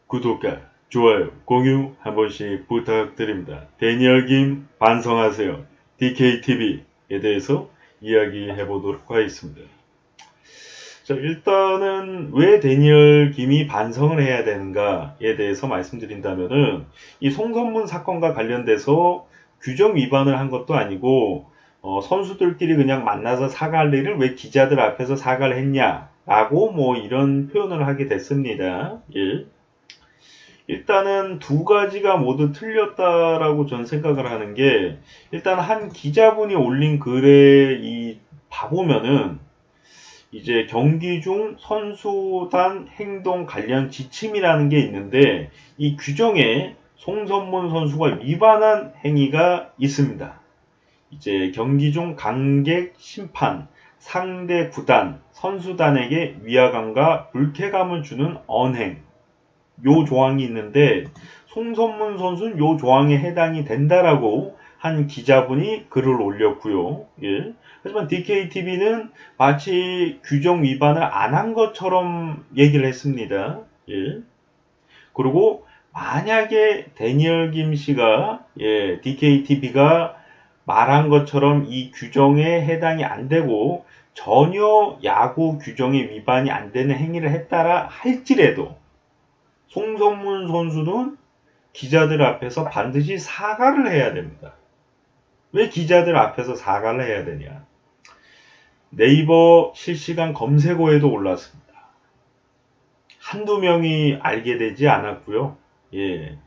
구독과 좋아요, 공유 한 번씩 부탁드립니다. 데니얼 김 반성하세요. DKTV에 대해서 이야기해 보도록 하겠습니다. 자, 일단은 왜 데니얼 김이 반성을 해야 되는가에 대해서 말씀드린다면은 이 송선문 사건과 관련돼서 규정 위반을 한 것도 아니고 선수들끼리 그냥 만나서 사과할 일을 왜 기자들 앞에서 사과를 했냐라고 뭐 이런 표현을 하게 됐습니다. 예. 일단은 두 가지가 모두 틀렸다라고 전 생각을 하는 게, 일단 한 기자분이 올린 글에 봐보면은 이제 경기 중 선수단 행동 관련 지침이라는 게 있는데, 이 규정에 송선문 선수가 위반한 행위가 있습니다. 이제 경기 중 관객, 심판, 상대 구단, 선수단에게 위화감과 불쾌감을 주는 언행, 요 조항이 있는데, 송선문 선수는 요 조항에 해당이 된다라고 한 기자분이 글을 올렸고요. 예. 하지만 DKTV는 마치 규정 위반을 안 한 것처럼 얘기를 했습니다. 예. 그리고 만약에 데니얼 김 씨가 DKTV가 말한 것처럼 이 규정에 해당이 안 되고 전혀 야구 규정에 위반이 안 되는 행위를 했다라 할지라도 송성문 선수는 기자들 앞에서 반드시 사과를 해야 됩니다. 왜 기자들 앞에서 사과를 해야 되냐? 네이버 실시간 검색어에도 올랐습니다. 한두 명이 알게 되지 않았고요. 예.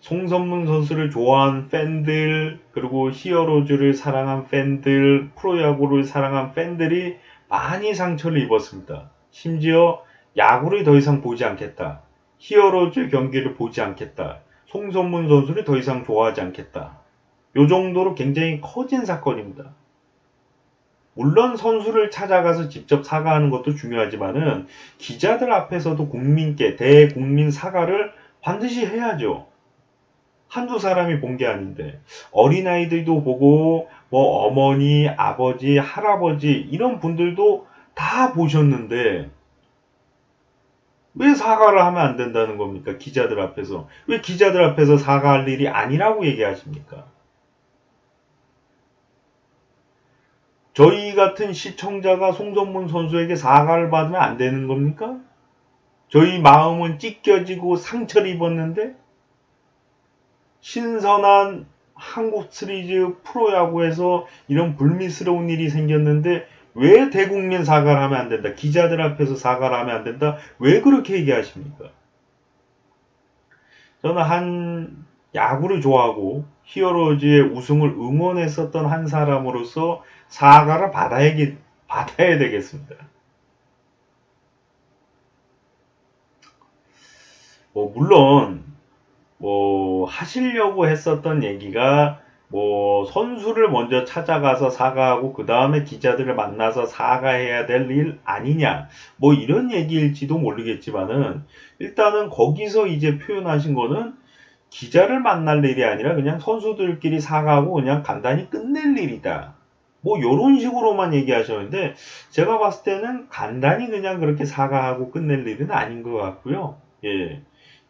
송선문 선수를 좋아한 팬들, 그리고 히어로즈를 사랑한 팬들, 프로야구를 사랑한 팬들이 많이 상처를 입었습니다. 심지어 야구를 더 이상 보지 않겠다. 히어로즈 경기를 보지 않겠다. 송선문 선수를 더 이상 좋아하지 않겠다. 요 정도로 굉장히 커진 사건입니다. 물론 선수를 찾아가서 직접 사과하는 것도 중요하지만은 기자들 앞에서도 국민께 대국민 사과를 반드시 해야죠. 한두 사람이 본 게 아닌데, 어린아이들도 보고 뭐 어머니, 아버지, 할아버지 이런 분들도 다 보셨는데 왜 사과를 하면 안 된다는 겁니까? 기자들 앞에서. 왜 기자들 앞에서 사과할 일이 아니라고 얘기하십니까? 저희 같은 시청자가 송선문 선수에게 사과를 받으면 안 되는 겁니까? 저희 마음은 찢겨지고 상처를 입었는데, 신선한 한국 시리즈 프로야구에서 이런 불미스러운 일이 생겼는데 왜 대국민 사과를 하면 안 된다? 기자들 앞에서 사과를 하면 안 된다? 왜 그렇게 얘기하십니까? 저는 한 야구를 좋아하고 히어로즈의 우승을 응원했었던 한 사람으로서 사과를 받아야 되겠습니다. 물론 하시려고 했었던 얘기가 선수를 먼저 찾아가서 사과하고 그 다음에 기자들을 만나서 사과해야 될 일 아니냐 이런 얘기일지도 모르겠지만은, 일단은 거기서 이제 표현하신 거는 기자를 만날 일이 아니라 그냥 선수들끼리 사과하고 그냥 간단히 끝낼 일이다, 요런 식으로만 얘기하셨는데, 제가 봤을 때는 간단히 그냥 그렇게 사과하고 끝낼 일은 아닌 것 같고요. 예.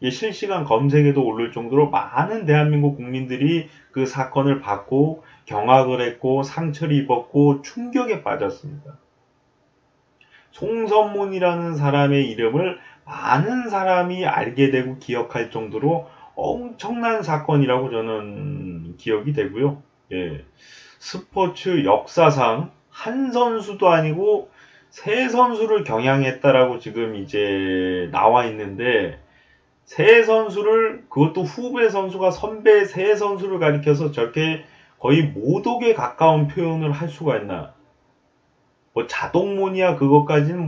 실시간 검색에도 오를 정도로 많은 대한민국 국민들이 그 사건을 받고 경악을 했고 상처를 입었고 충격에 빠졌습니다. 송선문이라는 사람의 이름을 많은 사람이 알게 되고 기억할 정도로 엄청난 사건이라고 저는 기억이 되고요. 예. 스포츠 역사상 한 선수도 아니고 세 선수를 경향했다라고 지금 이제 나와 있는데, 세 선수를, 그것도 후배 선수가 선배 세 선수를 가리켜서 저렇게 거의 모독에 가까운 표현을 할 수가 있나? 자동문이야 그것까지는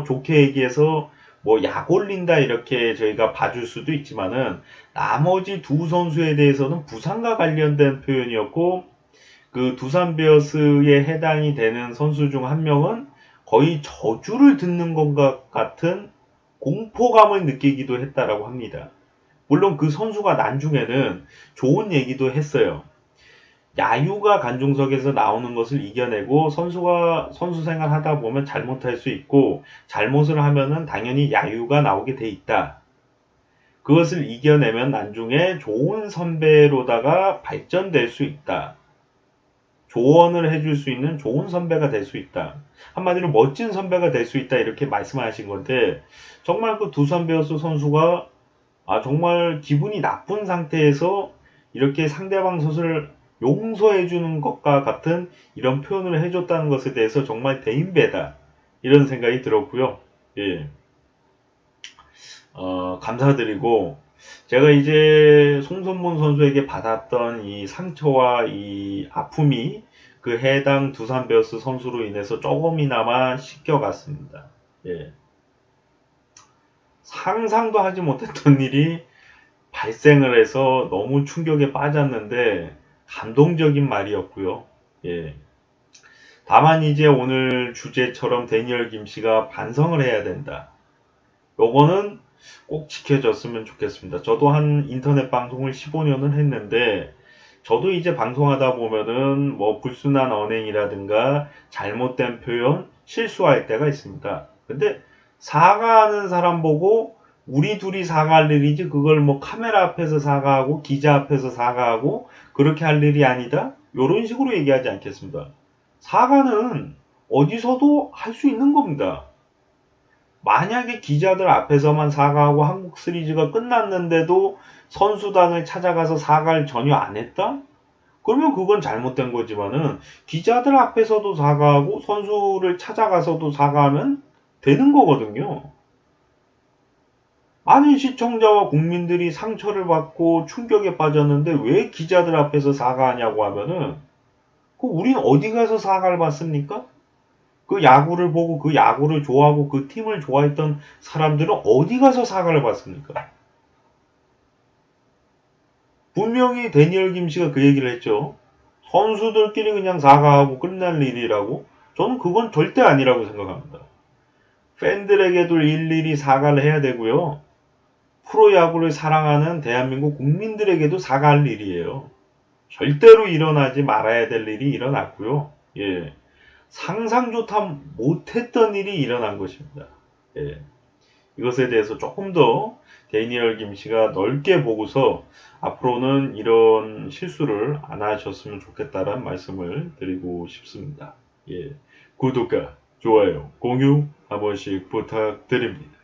좋게 얘기해서 약 올린다 이렇게 저희가 봐줄 수도 있지만은, 나머지 두 선수에 대해서는 부상과 관련된 표현이었고, 그 두산 베어스에 해당이 되는 선수 중 한 명은 거의 저주를 듣는 것과 같은 공포감을 느끼기도 했다라고 합니다. 물론 그 선수가 나중에는 좋은 얘기도 했어요. 야유가 관중석에서 나오는 것을 이겨내고 선수 생활 하다 보면 잘못할 수 있고, 잘못을 하면은 당연히 야유가 나오게 돼 있다. 그것을 이겨내면 나중에 좋은 선배로다가 발전될 수 있다. 조언을 해줄 수 있는 좋은 선배가 될 수 있다. 한마디로 멋진 선배가 될 수 있다. 이렇게 말씀하신 건데, 정말 그 두산 베어스 선수가 정말 기분이 나쁜 상태에서 이렇게 상대방 선수를 용서해 주는 것과 같은 이런 표현을 해줬다는 것에 대해서 정말 대인배다. 이런 생각이 들었고요. 예. 감사드리고, 제가 이제 송선문 선수에게 받았던 이 상처와 이 아픔이 그 해당 두산 베어스 선수로 인해서 조금이나마 씻겨갔습니다. 예. 상상도 하지 못했던 일이 발생을 해서 너무 충격에 빠졌는데 감동적인 말이었고요. 예. 다만 이제 오늘 주제처럼 데니얼 김씨가 반성을 해야 된다. 요거는 꼭 지켜졌으면 좋겠습니다. 저도 한 인터넷 방송을 15년을 했는데 저도 이제 방송하다 보면은 뭐 불순한 언행이라든가 잘못된 표현, 실수할 때가 있습니다. 근데 사과하는 사람 보고 우리 둘이 사과할 일이지 그걸 뭐 카메라 앞에서 사과하고 기자 앞에서 사과하고 그렇게 할 일이 아니다? 요런 식으로 얘기하지 않겠습니다. 사과는 어디서도 할 수 있는 겁니다. 만약에 기자들 앞에서만 사과하고 한국 시리즈가 끝났는데도 선수단을 찾아가서 사과를 전혀 안 했다? 그러면 그건 잘못된 거지만은 기자들 앞에서도 사과하고 선수를 찾아가서도 사과하면 되는 거거든요. 많은 시청자와 국민들이 상처를 받고 충격에 빠졌는데 왜 기자들 앞에서 사과하냐고 하면은 우린 어디 가서 사과를 받습니까? 그 야구를 보고 그 야구를 좋아하고 그 팀을 좋아했던 사람들은 어디 가서 사과를 받습니까? 분명히 데니얼 김씨가 그 얘기를 했죠. 선수들끼리 그냥 사과하고 끝날 일이라고? 저는 그건 절대 아니라고 생각합니다. 팬들에게도 일일이 사과를 해야 되고요. 프로야구를 사랑하는 대한민국 국민들에게도 사과할 일이에요. 절대로 일어나지 말아야 될 일이 일어났고요. 예. 상상조차 못했던 일이 일어난 것입니다. 예. 이것에 대해서 조금 더 데니얼 김씨가 넓게 보고서 앞으로는 이런 실수를 안 하셨으면 좋겠다는 말씀을 드리고 싶습니다. 예. 구독과 좋아요, 공유 한 번씩 부탁드립니다.